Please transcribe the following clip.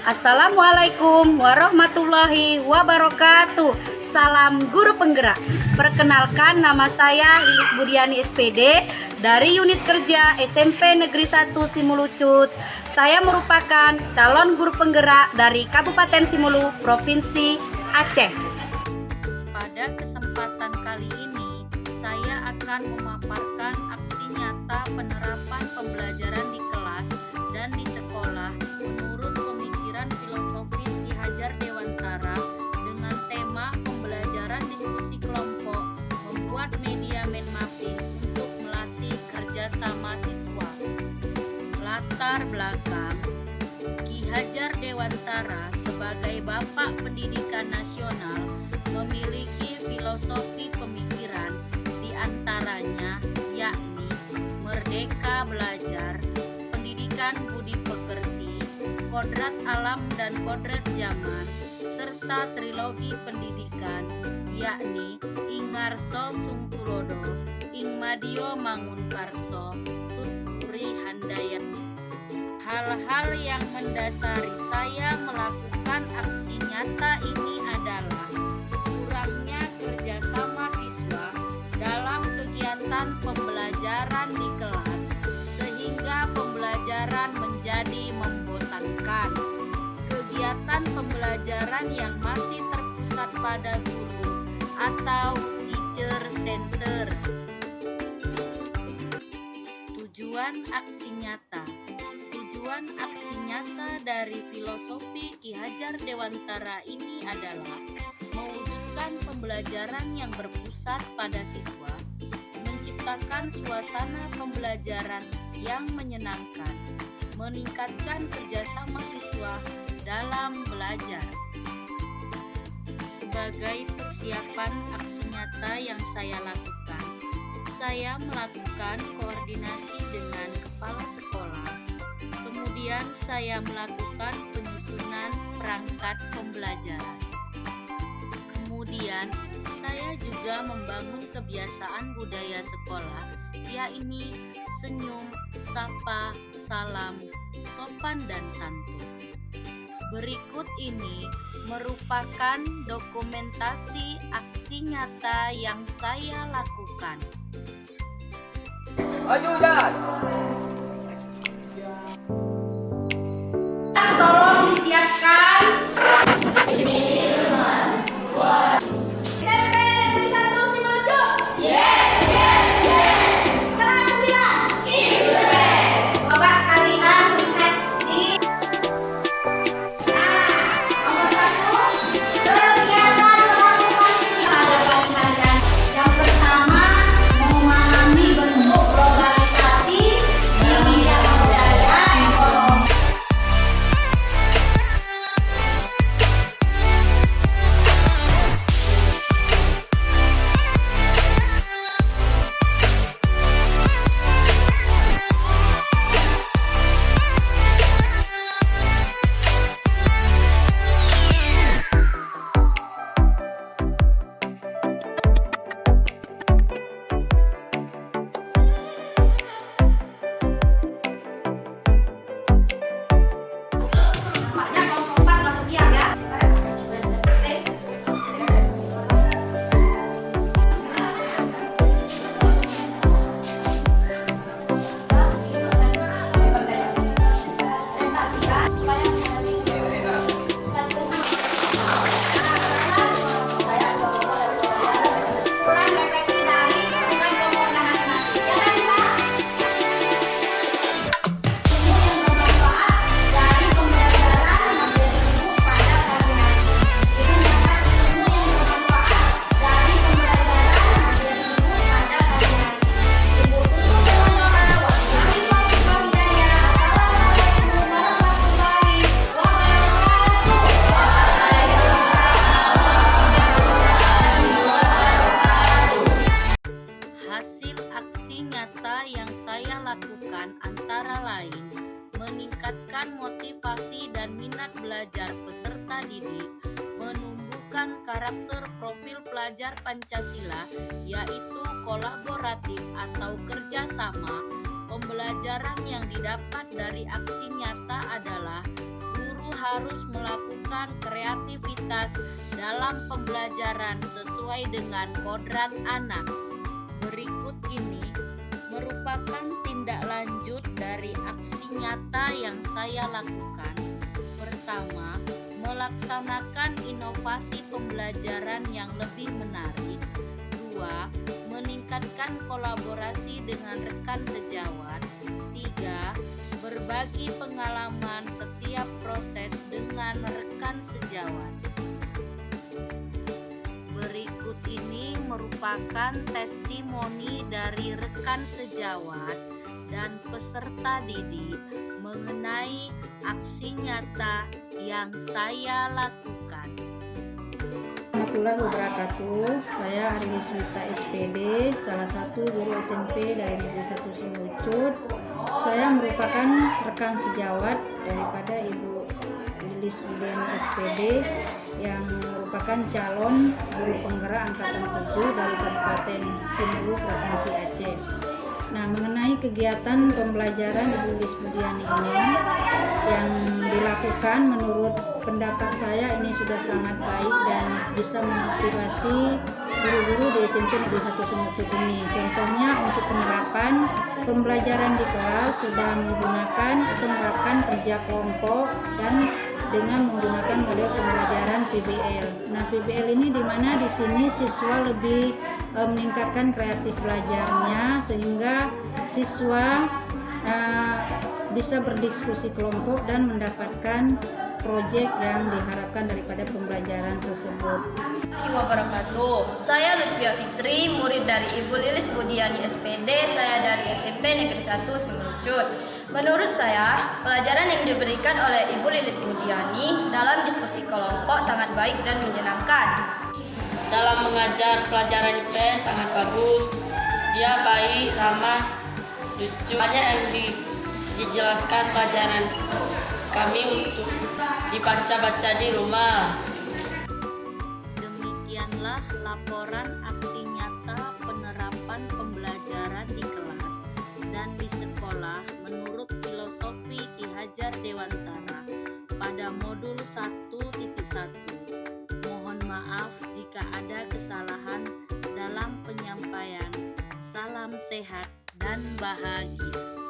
Assalamualaikum warahmatullahi wabarakatuh. Salam guru penggerak. Perkenalkan, nama saya Lilis Budiani SPD dari unit kerja SMP Negeri 1 Simulucut. Saya merupakan calon guru penggerak dari Kabupaten Simulu, Provinsi Aceh. Pada kesempatan kali ini, saya akan memaparkan aksi nyata penerapan pembelajaran di kelas dan di sekolah menurut pemikiran filosofis Ki Hajar Dewantara dengan tema pembelajaran diskusi kelompok, membuat media mind mapping untuk melatih kerjasama siswa. Latar belakang: Ki Hajar Dewantara sebagai Bapak Pendidikan Nasional memiliki filosofi pemikiran diantaranya yakni merdeka belajar, pendidikan budi pekerti, kodrat alam dan kodrat zaman, serta trilogi pendidikan yakni Ing Ngarso Sungtulodo, Ing Madio Mangunkarso, Tuturi Handayani. Hal-hal yang mendasari saya melakukan aksi nyata ini adalah kurangnya kerjasama siswa dalam kegiatan pembelajaran di kelas sehingga pembelajaran menjadi membosankan. Kegiatan pembelajaran yang masih terpusat pada guru atau teacher center. Tujuan aksi nyata. Tujuan aksi nyata dari filosofi Ki Hajar Dewantara ini adalah mewujudkan pembelajaran yang berpusat pada siswa, menciptakan suasana pembelajaran yang menyenangkan, meningkatkan kerjasama siswa dalam belajar. Sebagai persiapan aksi nyata yang saya lakukan, saya melakukan koordinasi dengan kepala sekolah. Kemudian saya melakukan penyusunan perangkat pembelajaran. Kemudian saya juga membangun kebiasaan budaya sekolah, yakni senyum, sapa, salam, sopan dan santun. Berikut ini merupakan dokumentasi aksi nyata yang saya lakukan. Maju dan Tolong disiapkan. Coba kalian lihat di nomor 1, kegiatan melakukan kehadiran kalian. Yang pertama, memahami bentuk globalisasi di bidang budaya ekonomi. Hasil aksi nyata yang saya lakukan antara lain meningkatkan motivasi dan minat belajar peserta didik, menumbuhkan karakter profil pelajar Pancasila yaitu kolaboratif atau kerjasama. Pembelajaran yang didapat dari aksi nyata adalah guru harus melakukan kreativitas dalam pembelajaran sesuai dengan kodrat anak. Berikut ini merupakan tindak lanjut dari aksi nyata yang saya lakukan. Pertama, melaksanakan inovasi pembelajaran yang lebih menarik. Dua, meningkatkan kolaborasi dengan rekan sejawat. Tiga, berbagi pengalaman setiap proses dengan rekan sejawat. Berikut ini merupakan testimoni dari rekan sejawat dan peserta didik mengenai aksi nyata yang saya lakukan. Warahmatullahi wabarakatuh. Saya Arilis Wita SPD, salah satu guru SMP dari Negeri 1 Simulut. Saya merupakan rekan sejawat daripada Ibu Lilis Budiani SPD yang merupakan calon guru penggerak angkatan 7 dari Kabupaten Simulut, Provinsi Aceh. Nah, mengenai kegiatan pembelajaran Ibu Lilis Budiani ini yang dilakukan, menurut pendapat saya ini sudah sangat baik dan bisa memotivasi guru-guru di SMP Negeri 1 Simulut ini. Contohnya untuk penerapan pembelajaran di kelas sudah menggunakan atau menerapkan kerja kelompok dan dengan menggunakan model pembelajaran PBL. Nah, PBL ini di mana di sini siswa lebih meningkatkan kreatif belajarnya sehingga siswa bisa berdiskusi kelompok dan mendapatkan proyek yang diharapkan daripada pembelajaran tersebut. Wabarakatuh. Saya Lutfia Fitri, murid dari Ibu Lilis Budiani SPD, saya dari SMP Negeri 1 Simulut. Menurut saya, pelajaran yang diberikan oleh Ibu Lilis Budiani dalam diskusi kelompok sangat baik dan menyenangkan. Dalam mengajar pelajaran IPS sangat bagus. Dia baik, ramah, lucu. Banyak yang dijelaskan pelajaran kami untuk dibaca-baca di rumah. Demikianlah laporan aksi nyata penerapan pembelajaran di kelas dan di sekolah menurut filosofi Ki Hajar Dewantara pada modul 1.1. Mohon maaf jika ada kesalahan dalam penyampaian. Salam sehat dan bahagia.